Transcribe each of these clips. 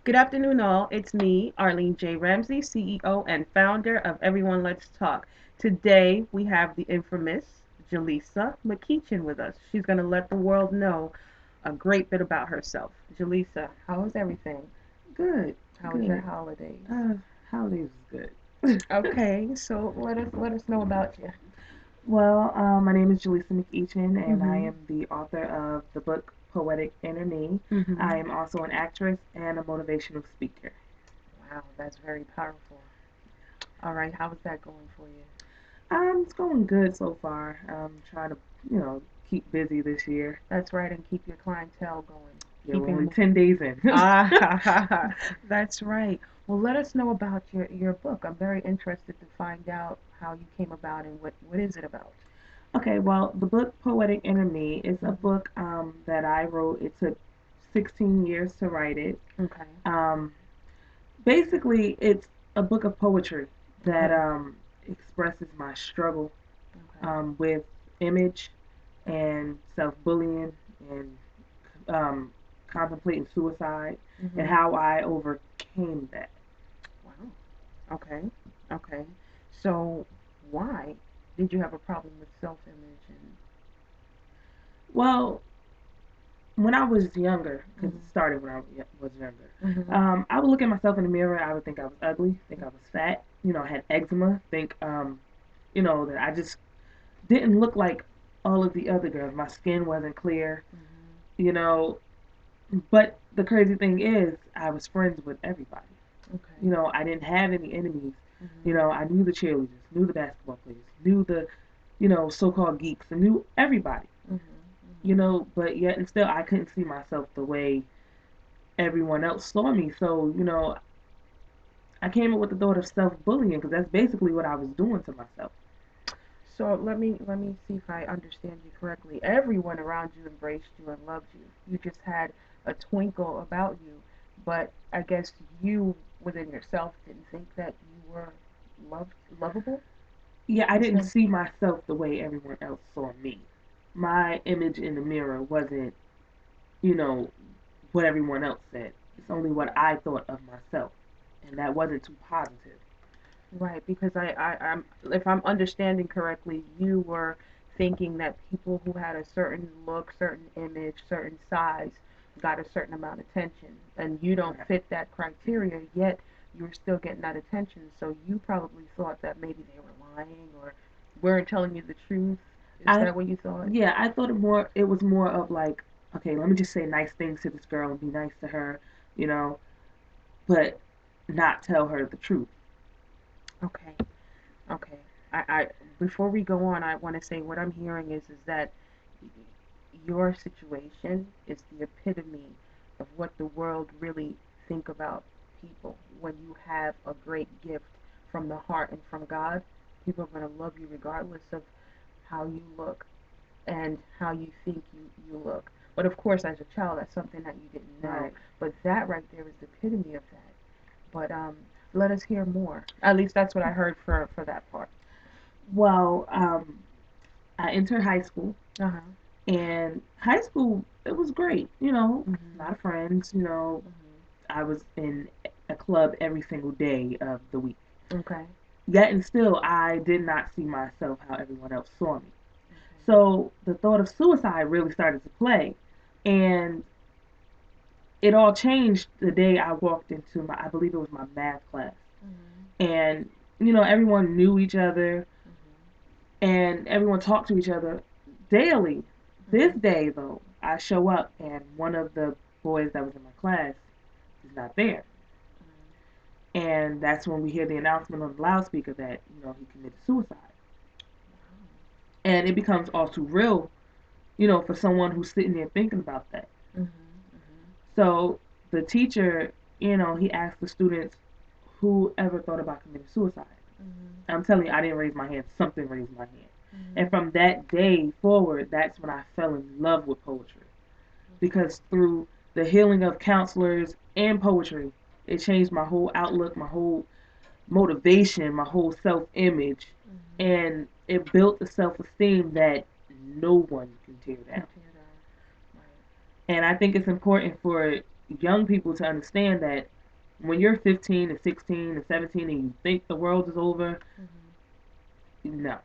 Good afternoon, all. It's me, Arlene J. Ramsey, CEO and founder of Everyone Let's Talk. Today, we have the infamous Jaleesa McEachen with us. She's going to let the world know a great bit about herself. Jaleesa, how is everything? Good, How was your good. holidays? Uh, Holidays is good. Okay, so let us know about you. Well, my name is Jaleesa McEachen, and I Mhm. am the author of the book Poetic Inner Me. I Mhm. am also an actress and a motivational speaker. Wow, that's very powerful. All right, how is that going for you? It's going good so far. I'm trying to, keep busy this year. That's right, and keep your clientele going. Yeah, we're Keeping only moving. 10 days in. Ah, ha, ha, ha. That's right. Well, let us know about your book. I'm very interested to find out how you came about and what is it about. Okay, well, the book Poetic Inner Me is a Hmm. book that I wrote. It took 16 years to write it. Okay. Um, Basically, it's a book of poetry that Okay. expresses my struggle Okay. with image and self-bullying and um, contemplating suicide and Hmm. how I overcame that. Wow. Okay. Okay. So, why did you have a problem with self-image and? Well, when I was younger, because it Hmm. started when I was younger, Hmm. I would look at myself in the mirror. I would think I was ugly, think I was fat, I had eczema, think, that I just didn't look like all of the other girls. My skin wasn't clear, Hmm. you know. But the crazy thing is, I was friends with everybody. Okay. I didn't have any enemies. Hmm. I knew the cheerleaders, knew the basketball players, knew the, so-called geeks, and knew everybody. Hmm. Hmm. But yet and still, I couldn't see myself the way everyone else saw me. So, I came up with the thought of self-bullying because that's basically what I was doing to myself. So let me see if I understand you correctly. Everyone around you embraced you and loved you. You just had a twinkle about you, but I guess you within yourself didn't think that you were lovable. Yeah, I You didn't said. see myself the way everyone else saw me. My image in the mirror wasn't, you know, what everyone else said. It's only what I thought of myself, and that wasn't too positive. Right, because I'm if I'm understanding correctly, you were thinking that people who had a certain look, certain image, certain size got a certain amount of attention, and you don't Right. fit that criteria, yet you're still getting that attention. So you probably thought that maybe they were lying or weren't telling you the truth. Is I that what you thought? Yeah, I thought it was more of like, okay, let me just say nice things to this girl and be nice to her, you know, but not tell her the truth. Okay, okay. I before we go on, I want to say what I'm hearing is that your situation is the epitome of what the world really think about people. When you have a great gift from the heart and from God, people are going to love you regardless of how you look and how you think you look. But of course, as a child, that's something that you didn't know. Right. But that right there is the epitome of that. But let us hear more. At least that's what I heard for that part. Well, I entered high school, Uh huh. and high school it was great. A Mhm. lot of friends. Mhm. I was in a club every single day of the week. Okay. Yet and still, I did not see myself how everyone else saw me. Okay. So the thought of suicide really started to play. And it all changed the day I walked into I believe it was my math class. Mhm. And, everyone knew each other Mhm. and everyone talked to each other daily. This Mhm. day, though, I show up and one of the boys that was in my class is not there. Mhm. And that's when we hear the announcement on the loudspeaker that, he committed suicide. Wow. And it becomes all too real, for someone who's sitting there thinking about that. Mhm. Mhm. So the teacher, he asked the students who ever thought about committing suicide. Mhm. I'm telling you, I didn't raise my hand. Something raised my hand. And Mhm. from that day forward, that's when I fell in love with poetry. Okay. Because through the healing of counselors and poetry, it changed my whole outlook, my whole motivation, my whole self image. Mhm. And it built a self esteem that no one can tear Can down. tear down. Right. And I think it's important for young people to understand that When you're 15 and 16 and 17 and you think the world is over, Mm-hmm. no.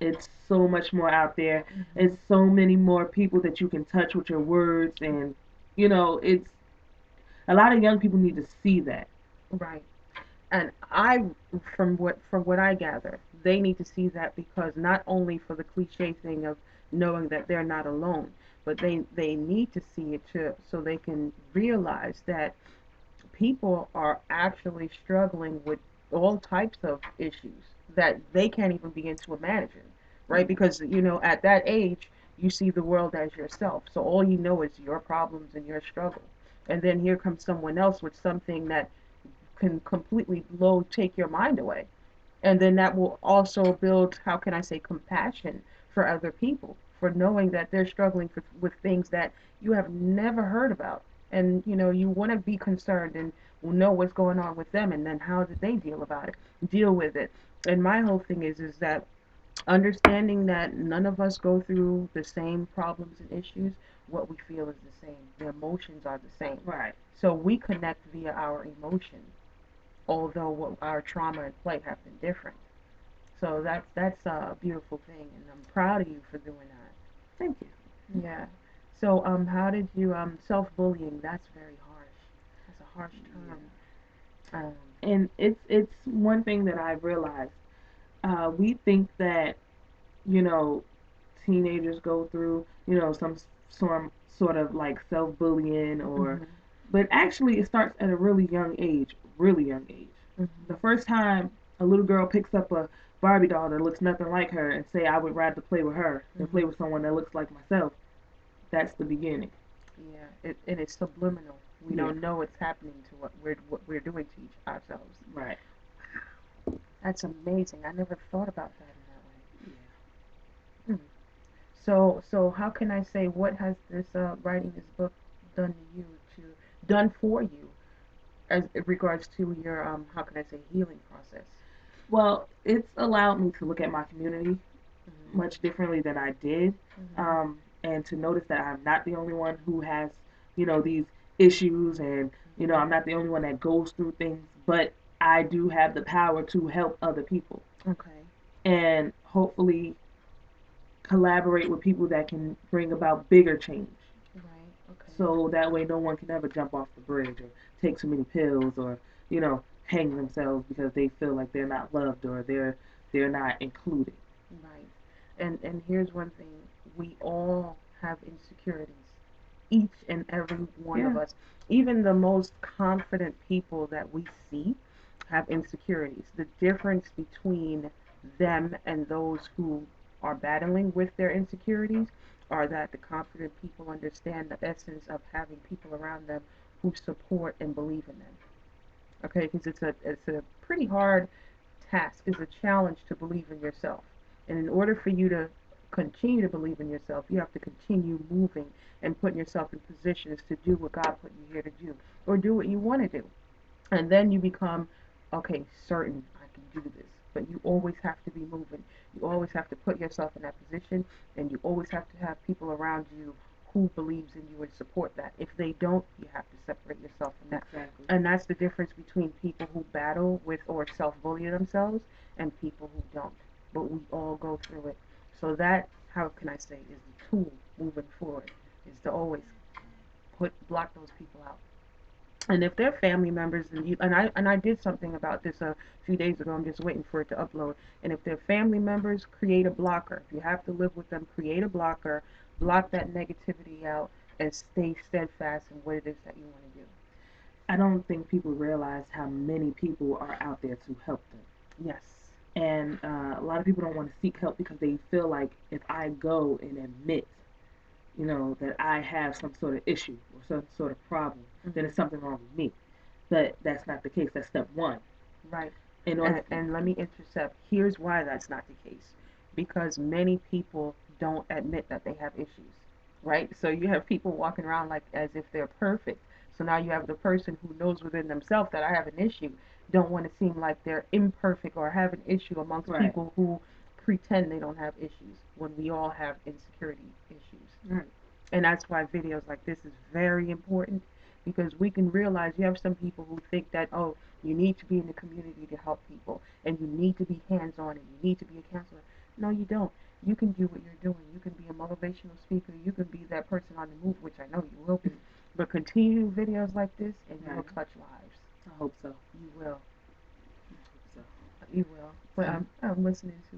It's so much more out there. Mm-hmm. It's so many more people that you can touch with your words, and it's a lot of young people need to see that. Right. And from what I gather, they need to see that because not only for the cliche thing of knowing that they're not alone, but they need to see it too, so they can realize that people are actually struggling with all types of issues that they can't even begin to imagine, right? Yeah. Because at that age, you see the world as yourself, so all you know is your problems and your struggle. And then here comes someone else with something that can completely blow take your mind away, and then that will also build, how can I say, compassion for other people for knowing that they're struggling with things that you have never heard about. And you want to be concerned and know what's going on with them, and then how did they deal with it. And my whole thing is that understanding that none of us go through the same problems and issues, what we feel is the same, the emotions are the same. Right. So we connect via our emotion, although what our trauma and play have been different. So that's a beautiful thing, and I'm proud of you for doing that. Thank you. Yeah. So how did you self-bullying? That's very harsh. That's a harsh term. Yeah. Um, And it's one thing that I've realized. We think that you know teenagers go through some sort of like self bullying, or mhm. but actually it starts at a really young age. The Mhm. first time a little girl picks up a Barbie doll that looks nothing like her and say I would rather play with her than play Mhm. with someone that looks like myself, that's the beginning. Yeah. And it's subliminal. We Yeah. don't know it's happening to what we're doing to each ourselves. Right. That's amazing. I never thought about that in that way. Yeah. Mm. So how can I say, what has this writing this book done to you to done for you as in regards to your how can I say, healing process? Well, it's allowed me to look at my community Mhm. much differently than I did, Mhm. and to notice that I'm not the only one who has, these issues, and Mhm. I'm not the only one that goes through things, but I do have the power to help other people, Okay. and hopefully collaborate with people that can bring about bigger change. Right. Okay. So that way, no one can ever jump off the bridge or take too many pills, or hang themselves because they feel like they're not loved, or they're not included. Right. And here's one thing: we all have insecurities. Each and every one of Yeah. us, even the most confident people that we see, have insecurities. The difference between them and those who are battling with their insecurities are that the confident people understand the essence of having people around them who support and believe in them. Okay, because it's a pretty hard task, is a challenge to believe in yourself. And in order for you to continue to believe in yourself, you have to continue moving and putting yourself in positions to do what God put you here to do, or do what you want to do. And then you become, okay, certain I can do this. But you always have to be moving. You always have to put yourself in that position, and you always have to have people around you who believes in you and support that. If they don't, you have to separate yourself from that. Exactly. And that's the difference between people who battle with or self-bully themselves and people who don't. But we all go through it. So that, how can I say, is the tool moving forward, is to always block those people out. And if they're family members, and I did something about this a few days ago, I'm just waiting for it to upload. And if they're family members, create a blocker. If you have to live with them, create a blocker, block that negativity out, and stay steadfast in what it is that you want to do. I don't think people realize how many people are out there to help them. Yes. And a lot of people don't want to seek help because they feel like if I go and admit, that I have some sort of issue or some sort of problem, then Hmm. it's something wrong with me. But that's not the case. That's step one. Right. In order And, for, and let me intercept. Here's why that's not the case. Because many people don't admit that they have issues, right? So you have people walking around like as if they're perfect. So now you have the person who knows within themselves that I have an issue, don't want to seem like they're imperfect or have an issue amongst right, people who pretend they don't have issues when we all have insecurity issues. right, And that's why videos like this is very important, because we can realize you have some people who think that, oh, you need to be in the community to help people and you need to be hands on and you need to be a counselor. No, you don't. You can do what you're doing. You can be a motivational speaker. You can be that person on the move, which I know you will be. But continue videos like this and you will Right. touch lives. I hope so. You will. I hope so. You will. But I'm listening to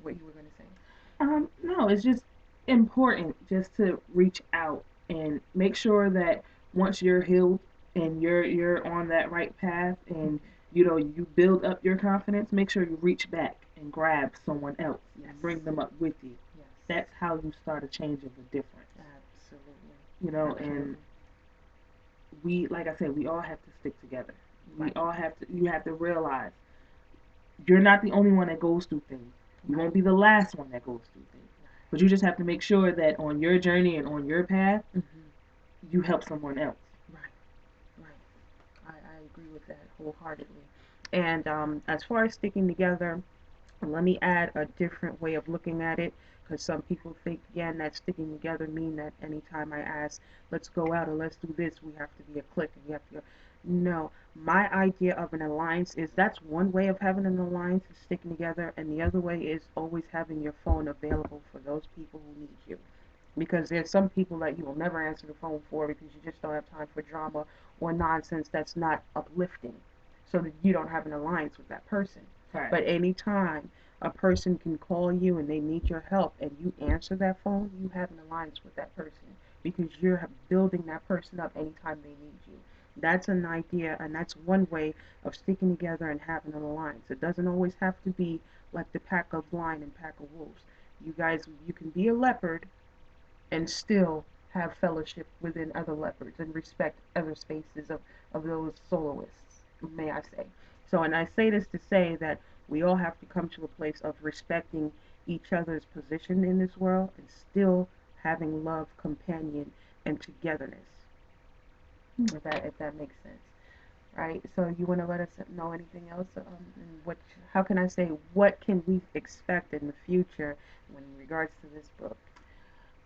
what you were going to say. No, it's just important just to reach out and make sure that once you're healed and you're on that right path and you build up your confidence, make sure you reach back and grab someone else Yes. and bring them up with you. Yes. That's how you start a change of a difference. Absolutely. And Absolutely. we, like I said, we all have to stick together. We Right. all have to. You have to realize you're not the only one that goes through things. You Right. won't be the last one that goes through things. But Right. you just have to make sure that on your journey and on your path, Mm-hmm. you help someone else. Right. Right. I agree with that wholeheartedly. And as far as sticking together, let me add a different way of looking at it because some people think, again, that sticking together mean that anytime I ask, let's go out or let's do this, we have to be a clique and we have to go. No, my idea of an alliance is that's one way of having an alliance is sticking together, and the other way is always having your phone available for those people who need you. Because there's some people that you will never answer the phone for because you just don't have time for drama or nonsense that's not uplifting. So that you don't have an alliance with that person. Right. But anytime a person can call you and they need your help and you answer that phone, you have an alliance with that person because you're building that person up anytime they need you. That's an idea, and that's one way of sticking together and having an alliance. It doesn't always have to be like the pack of lion and pack of wolves. You guys, you can be a leopard and still have fellowship within other leopards and respect other spaces of those soloists, may I say. So, and I say this to say that we all have to come to a place of respecting each other's position in this world and still having love, companion, and togetherness. If that makes sense, right? So, you want to let us know anything else? And what? How can I say? What can we expect in the future when in regards to this book?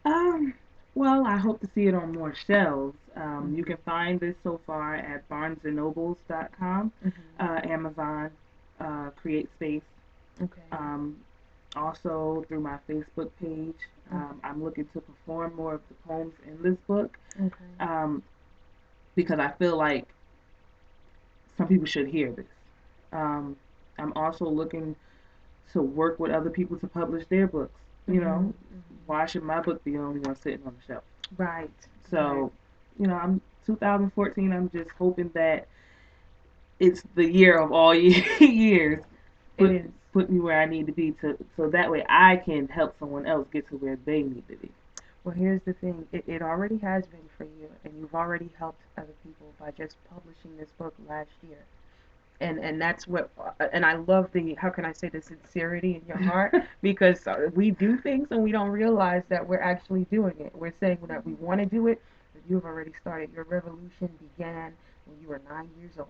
Um, well, I hope to see it on more shelves. You Mm-hmm. can find this so far at barnesandnobles.com, Mm-hmm. Amazon, Create Space. Okay. Um, Also through my Facebook page. Okay. I'm looking to perform more of the poems in this book Okay. um, because I feel like some people should hear this. Um, I'm also looking to work with other people to publish their books. Mhm. Mhm. Why should my book be the only one sitting on the shelf? Right. Right. So, I'm 2014. I'm just hoping that it's the year of all years. It Put is. put me where I need to be to so that way I can help someone else get to where they need to be. Well, here's the thing. It already has been for you, and you've already helped other people by just publishing this book last year. And that's what and I love the how can I say the sincerity in your heart because we do things and we don't realize that we're actually doing it. We're saying that we want to do it, but you've already started. Your revolution began when you were 9 years old.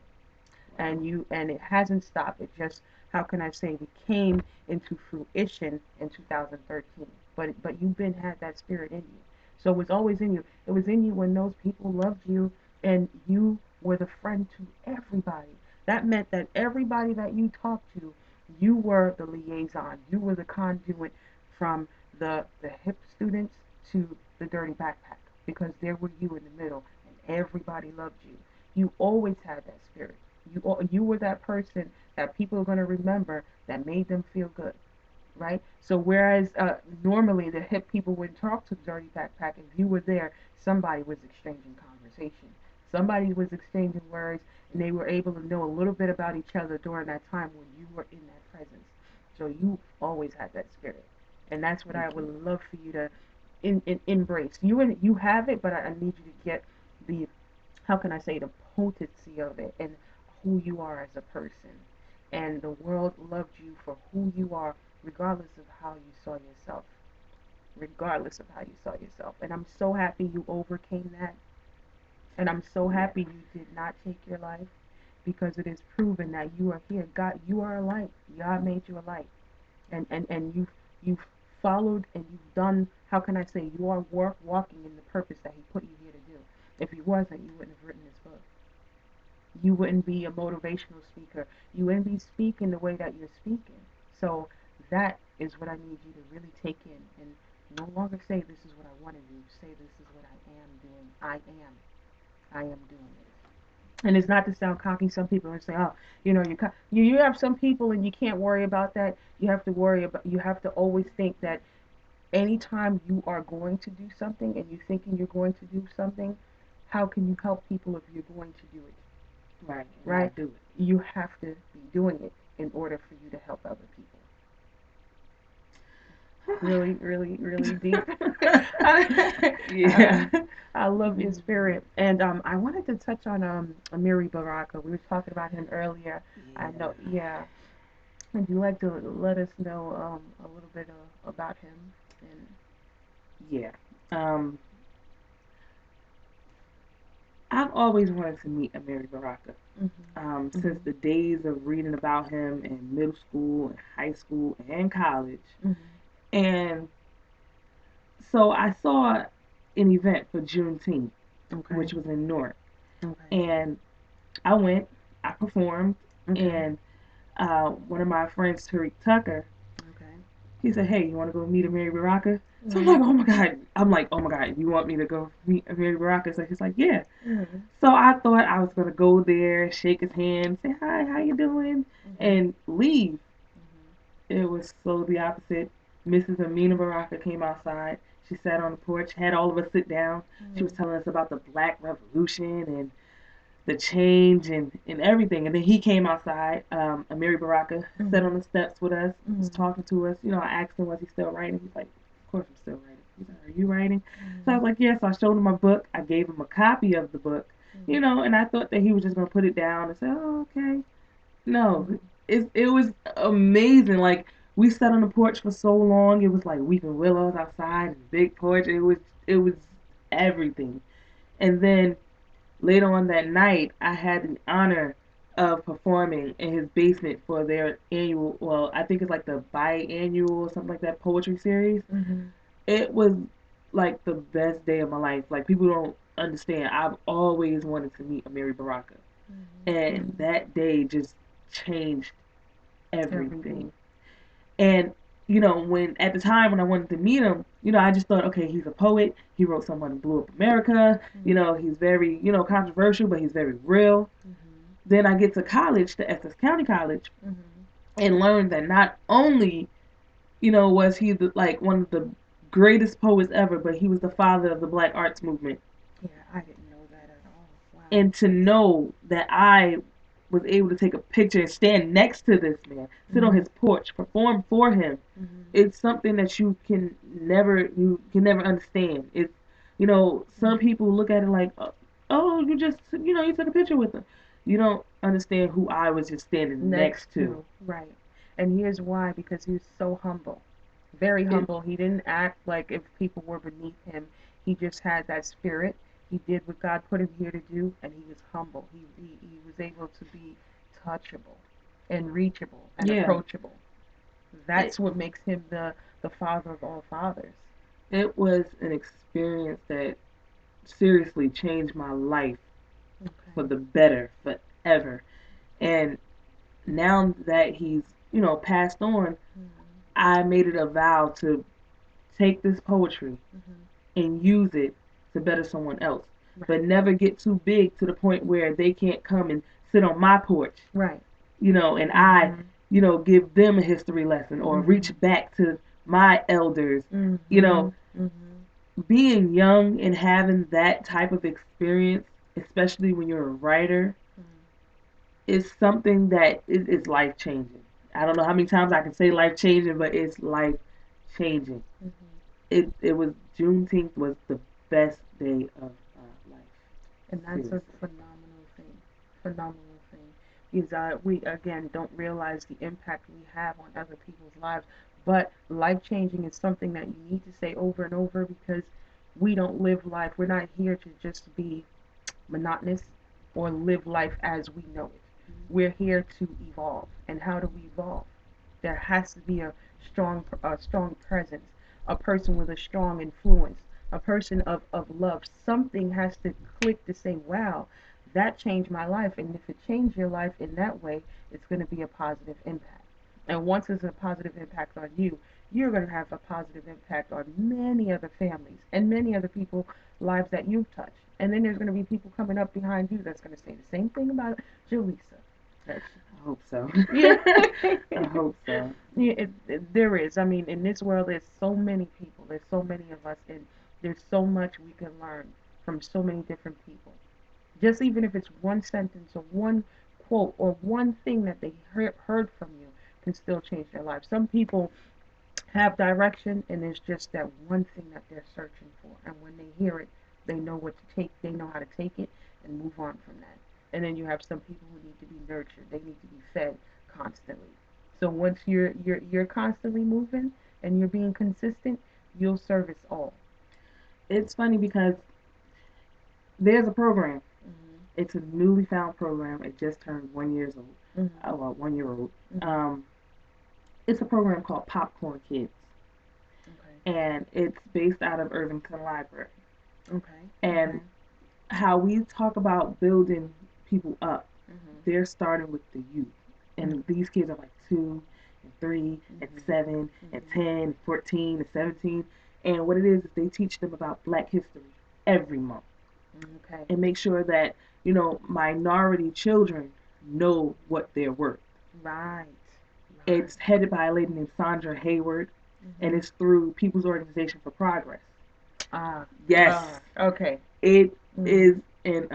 Wow. And it hasn't stopped. It just how can I say we came into fruition in 2013. But you've been had that spirit in you. So it was always in you. It was in you when those people loved you and you were the friend to everybody. That meant that everybody that you talked to, you were the liaison. You were the conduit from the hip students to the dirty backpack because there were you in the middle and everybody loved you. You always had that spirit. You were that person that people are going to remember that made them feel good, right? So whereas normally the hip people wouldn't talk to the dirty backpack, if you were there, somebody was exchanging conversation. Somebody was exchanging words, and they were able to know a little bit about each other during that time when you were in that presence. So you always had that spirit, and that's what I Thank you. would love for you to embrace. You have it, but I need you to get the how can I say the potency of it and who you are as a person. And the world loved you for who you are, regardless of how you saw yourself. Regardless of how you saw yourself. And I'm so happy you overcame that. And I'm so Yes. happy you did not take your life because it is proven that you are here. God, you are a light. God made you a light. And you've followed and you've done how can I say you are walking in the purpose that he put you here to do. If he wasn't, you wouldn't have written this book. You wouldn't be a motivational speaker. You wouldn't be speaking the way that you're speaking. So that is what I need you to really take in and no longer say this is what I want to do. Say this is what I am doing. I am doing it. And it's not to sound cocky. Some people are saying, "Oh, you have some people, and you can't worry about that. You have to worry about. You have to always think that anytime you are going to do something, and you're thinking you're going to do something, how can you help people if you're going to do it? Right, and Right? not do You have to be doing it in order for you to help other people." Really, really, really deep. it. Yeah. I, I love your Mm, spirit, and I wanted to touch on Amiri Baraka. We were talking about him earlier. I know, yeah. yeah. Would you like to let us know a little bit about him? And Yeah. Um, I've always wanted to meet Amiri Baraka. mm-hmm, Since the days of reading about him in middle school and high school and college. mm-hmm, And so I saw an event for Juneteenth, okay, which was in Newark. okay, And I went, I performed, okay, and one of my friends, Tariq Tucker, okay. he said, "Hey, you want to go meet Amiri Baraka?" So I'm Mm-hmm, like, "Oh my god!" I'm like, "Oh my god, you want me to go meet Amiri Baraka?" So he's like, "Yeah." mm-hmm, So I thought I was gonna go there, shake his hand, say hi, how you doing, mm-hmm, and leave. mm-hmm, It was so the opposite. Mrs. Amina Baraka came outside. She sat on the porch, had all of us sit down. She was mm-hmm, telling us about the Black Revolution and the change and everything. And then he came outside. Amiri Baraka sat mm-hmm, on the steps with us, was mm-hmm, talking to us. I asked him, was he still writing? He's like, of course I'm still writing. He's like, are you writing? So I mm-hmm, was like, yes. Yeah. So I showed him my book. I gave him a copy of the book, and I thought that he was just going to put it down and say, oh, okay. No, mm-hmm. it was amazing. Like, we sat on the porch for so long. It was like weeping willows outside and big porch. It was everything. And then later on that night, I had the honor of performing in his basement for their annual, well, I think it's like the biannual or something like that poetry series. Mm-hmm. It was like the best day of my life. Like, people don't understand. I've always wanted to meet Amiri Baraka. Mm-hmm. And Mm-hmm. that day just changed Everything. everything. And when at the time when I wanted to meet him, I just thought, okay, he's a poet. He wrote Someone Who Blew Up America. Mm-hmm. He's very, controversial, but he's very real. Mm-hmm. Then I get to college, to Essex County College, Mm-hmm. and learned that not only, was he like one of the greatest poets ever, but he was the father of the Black arts movement. Yeah, I didn't know that at all. Wow. And to know that I was able to take a picture and stand next to this man, sit on Mm-hmm. his porch, perform for him, Mm-hmm. it's something that you can never understand. It's some Mm-hmm. people look at it like, oh, you took a picture with him. You don't understand who I was just standing Next next to. to, right. And here's why, because he was so humble. Very It humble. He didn't act like if people were beneath him. He just had that spirit. He did what God put him here to do, and he was humble. He was able to be touchable and reachable and yeah, approachable. it That's what makes him the father of all fathers. it was an experience that seriously changed my life for Okay. the better forever. And now that he's passed on, Mm-hmm. I made it a vow to take this poetry Mm-hmm. and use it to better someone else, Right. but never get too big to the point where they can't come and sit on my porch, Right. and I, Mm-hmm. give them a history lesson or reach Mm-hmm. back to my elders. You Mm-hmm. know, Mm-hmm. being young and having that type of experience, especially when you're a writer, is something that is life changing. I don't know how many times I can say life changing, but it's life changing. Mm-hmm. It was Juneteenth was the best day of life. And that's a Seriously. phenomenal thing. Phenomenal thing. Because we again don't realize the impact we have on other people's lives. But life changing is something that you need to say over and over because we don't live life. We're not here to just be monotonous or live life as we know it. We're here to evolve. And how do we evolve? There has to be a strong presence, a person with a strong influence, a person of love. Something has to click to say, wow, that changed my life. And if it changed your life in that way, it's going to be a positive impact. And once it's a positive impact on you, you're going to have a positive impact on many other families and many other people lives that you've touched. And then there's going to be people coming up behind you that's going to say the same thing about Jaleesa. That I hope so. yeah. I hope so. Yeah, there is. I mean, in this world, there's so many people. There's so many of us, and there's so much we can learn from so many different people. Just even if it's one sentence or one quote or one thing that they heard from you can still change their life. Some people have direction, and there's just that one thing that they're searching for. And when they hear it, they know what to take. They know how to take it and move on from that. And then you have some people who need to be nurtured. They need to be fed constantly. So once you're constantly moving and you're being consistent, you'll service all. It's funny because there's a program. Mhm. It's a newly found program. It just turned 1 years old. Mhm. Well, 1 year old. Mhm. Um, it's a program called Popcorn Kids, Okay. and it's based out of Irvington Library. Okay. And Okay. how we talk about building people up, Mhm. they're starting with the youth. And Okay. these kids are like 2 and 3 and Mhm. 7 and 10 and 14 and 17. And what it is they teach them about Black history every month Mhm. Okay. and make sure that, minority children know what they're worth. Right. Right. It's headed by a lady named Sandra Hayward, and Mhm. it's through People's Organization for Progress. Ah. Yes, Ah. Okay. it Mhm. is an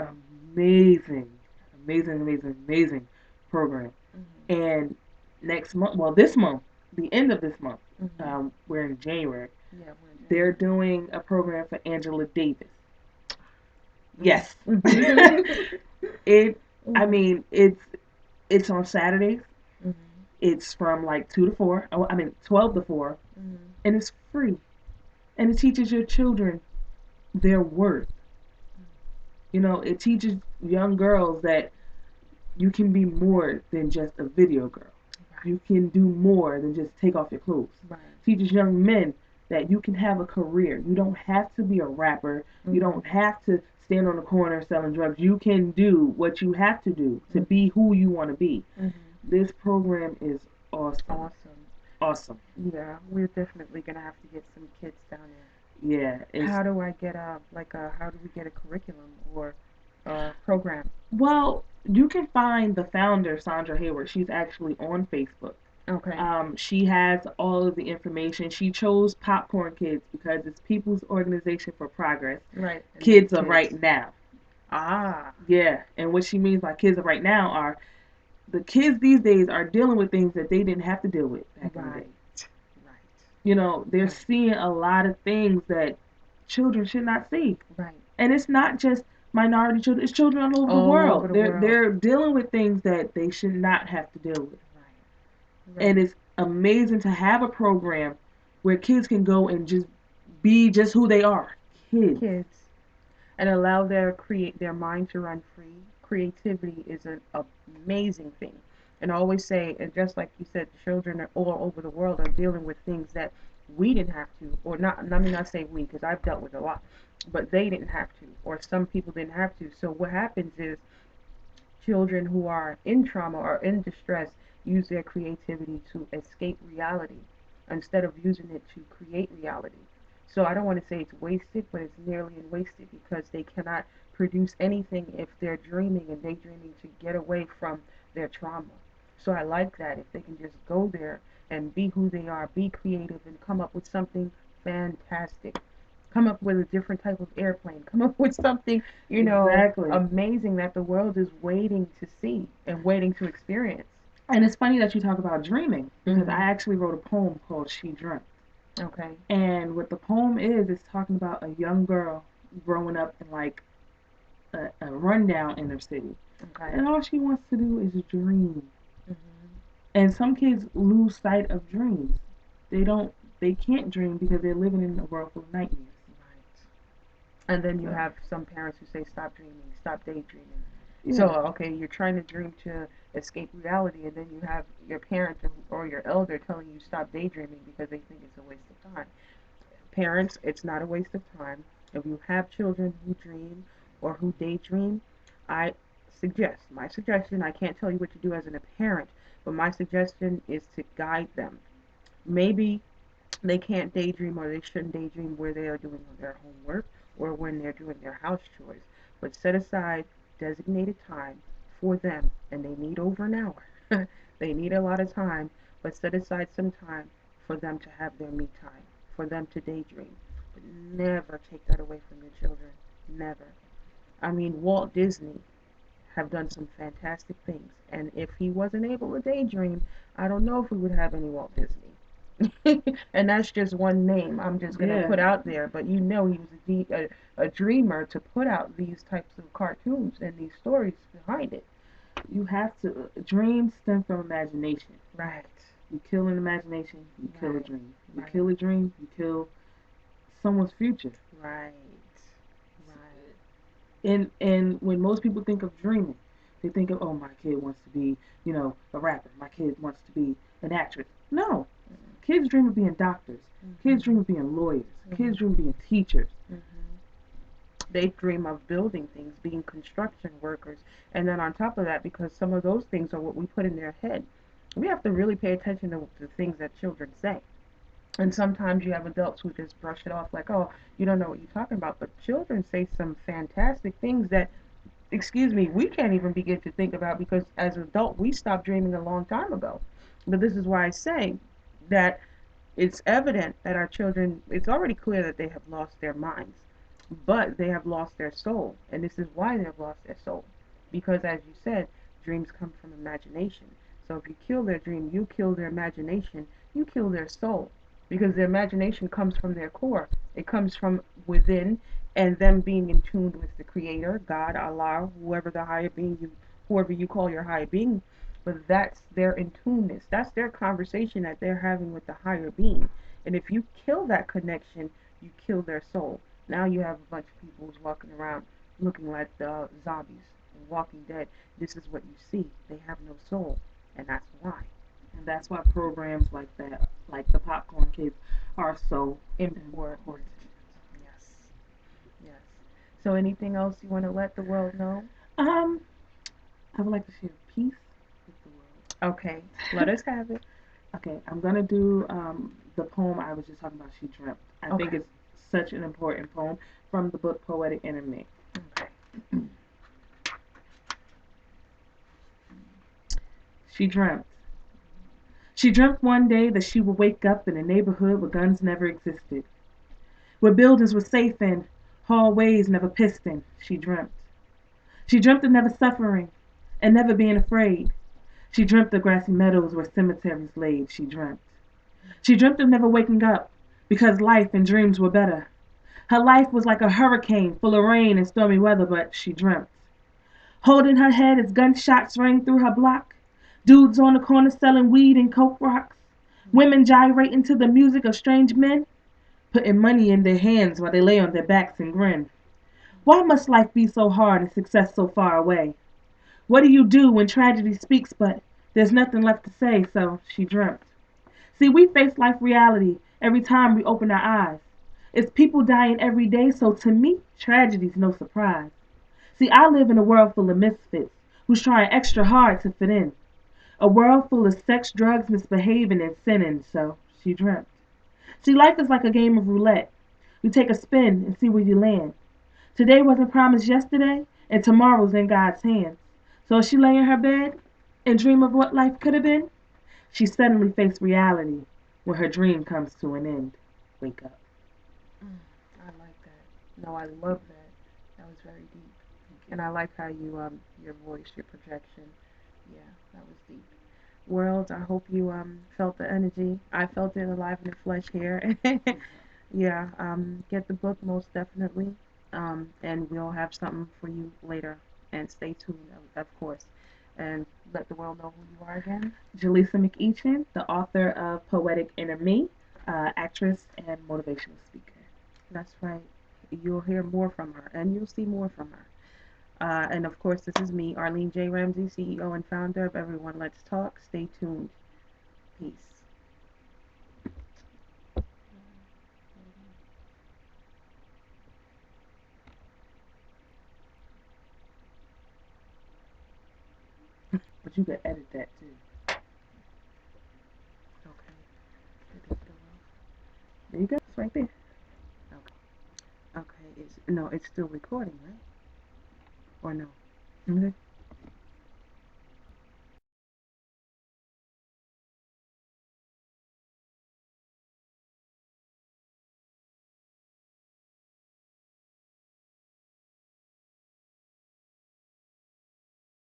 amazing, amazing, amazing, amazing program. Mhm. And next month, well, this month, the end of this month, Mhm. we're in January, Yeah, we're in they're January. doing a program for Angela Davis. Mhm. Yes, Mhm. it. I Mhm. mean, it's on Saturdays. Mhm. It's from like 2 to 4. Oh, I mean 12 to 4, Mhm. and it's free. And it teaches your children their worth. It teaches young girls that you can be more than just a video girl. Right. You can do more than just take off your clothes. Right. Teaches young men that you can have a career. You don't have to be a rapper. You Mhm. don't have to stand on the corner selling drugs. You can do what you have to do to Mhm. be who you want to be. Mhm. This program is awesome. Awesome. Awesome. Yeah, we're definitely gonna have to get some kids down there. Yeah, it's How do I get a like a how do we get a curriculum or a program? well, you can find the founder, Sandra Hayward. She's actually on Facebook. Okay. She has all of the information. She chose Popcorn Kids because it's People's Organization for Progress. Right. And then Kids of kids. right now. Ah. Yeah, and what she means by kids of right now are the kids these days are dealing with things that they didn't have to deal with back in the day. Right. Right. They're Right. seeing a lot of things that children should not see. Right. And it's not just minority children, it's children all over the All over world. the They're world. they're dealing with things that they should not have to deal with. Right. And Right. it's amazing to have a program where kids can go and just be just who they are, kids. Kids. And allow their mind to run free. Creativity is an amazing thing. And I always say, and just like you said, children all over the world are dealing with things that we didn't have to, or not. Let me not say we, because I've dealt with a lot, but they didn't have to, or some people didn't have to. So what happens is children who are in trauma or in distress use their creativity to escape reality instead of using it to create reality. So I don't want to say it's wasted, but it's nearly wasted because they cannot produce anything if they're dreaming and daydreaming to get away from their trauma. So I like that if they can just go there and be who they are, be creative, and come up with something fantastic. Come up with a different type of airplane. Come up with something, Exactly. amazing that the world is waiting to see and waiting to experience. And it's funny that you talk about dreaming because I Mhm. actually wrote a poem called She Dreamt. Okay. And what the poem is, it's talking about a young girl growing up in like a rundown inner city. Okay. And all she wants to do is dream. Mhm. And some kids lose sight of dreams. They don't, they can't dream because they're living in a world full of nightmares. Right. And then you So, have some parents who say, "Stop dreaming. Stop daydreaming." So yeah, okay, you're trying to dream to escape reality, and then you have your parent or your elder telling you stop daydreaming because they think it's a waste of time. Parents, it's not a waste of time. If you have children who dream or who daydream, I my suggestion, I can't tell you what to do as a parent, but my suggestion is to guide them. Maybe they can't daydream or they shouldn't daydream where they are doing their homework or when they're doing their house chores, but set aside designated time for them, and they need over an hour. They need a lot of time, but set aside some time for them to have their me time, for them to daydream. But never take that away from your children. Never. I mean, Walt Disney have done some fantastic things, and if he wasn't able to daydream, I don't know if we would have any Walt Disney. And that's just one name I'm just gonna Yeah. put out there. But you know, he was a dreamer to put out these types of cartoons and these stories behind it. You have to. Dreams stem from imagination. Right, You kill an imagination, you kill a right, dream. You right, kill a dream, you kill someone's future. right, right. And when most people think of dreaming, they think of, oh, my kid wants to be, a rapper. My kid wants to be an actress. No, kids dream of being doctors. Kids dream Mm-hmm. of being lawyers. Kids dream of Mm-hmm. being teachers. Mm-hmm. They dream of building things, being construction workers, and then on top of that, because some of those things are what we put in their head, we have to really pay attention to the things that children say. And sometimes you have adults who just brush it off like, oh, you don't know what you're talking about. But children say some fantastic things that, excuse me, we can't even begin to think about because as an adult, we stopped dreaming a long time ago. But this is why I say that it's evident that our children, it's already clear that they have lost their minds, but they have lost their soul. And this is why they have lost their soul. Because, as you said, dreams come from imagination. So if you kill their dream, you kill their imagination, you kill their soul. Because their imagination comes from their core, it comes from within, and them being in tune with the Creator, God, Allah, whoever the higher being you, whoever you call your higher being, but that's their in tuneness. That's their conversation that they're having with the higher being. And if you kill that connection, you kill their soul. Now you have a bunch of people who's walking around looking like the zombies and Walking Dead. This is what you see. They have no soul, and that's why. And that's why programs like that, like the Popcorn Kids, are so Important. important. Yes. Yes. So anything else you want to let the world know? Um, I would like to share peace with the Okay. Let world. us have it. Okay, I'm gonna do the poem I was just talking about. She dreamt. I think Okay. it's such an important poem from the book Poetic Enemy. Okay. She dreamt. She dreamt one day that she would wake up in a neighborhood where guns never existed, where buildings were safe and hallways never pistoned. She dreamt. She dreamt of never suffering and never being afraid. She dreamt of grassy meadows where cemeteries laid. She dreamt. She dreamt of never waking up because life and dreams were better. Her life was like a hurricane full of rain and stormy weather, but she dreamt. Holding her head as gunshots rang through her block. Dudes on the corner selling weed and coke rocks. Women gyrating to the music of strange men, putting money in their hands while they lay on their backs and grin. Why must life be so hard and success so far away? What do you do when tragedy speaks but there's nothing left to say? So she dreamt. See, we face life reality every time we open our eyes. It's people dying every day, so to me, tragedy's no surprise. See, I live in a world full of misfits who's trying extra hard to fit in. A world full of sex, drugs, misbehaving, and sinning, so she dreamt. See, life is like a game of roulette. You take a spin and see where you land. Today wasn't promised yesterday, and tomorrow's in God's hands. So as she lay in her bed and dream of what life could have been, she suddenly faced reality when her dream comes to an end. Wake up. I like that. No, I love that. That was very deep. Thank you. And I like how you your voice, your projection. Yeah, that was deep. World, I hope you felt the energy. I felt it alive in the flesh here. Yeah, get the book most definitely. And we'll have something for you later. And stay tuned, of course. And let the world know who you are again. Jaleesa McEachen, the author of Poetic Enemy, actress and motivational speaker. That's right. You'll hear more from her, and you'll see more from her. And of course, this is me, Arlene J. Ramsey, CEO and founder of Everyone Let's Talk. Stay tuned. Peace. But you can edit that too. Okay. Did it still off? There you go. It's right there. Okay. Okay. It's no. It's still recording, right? Or no? Okay.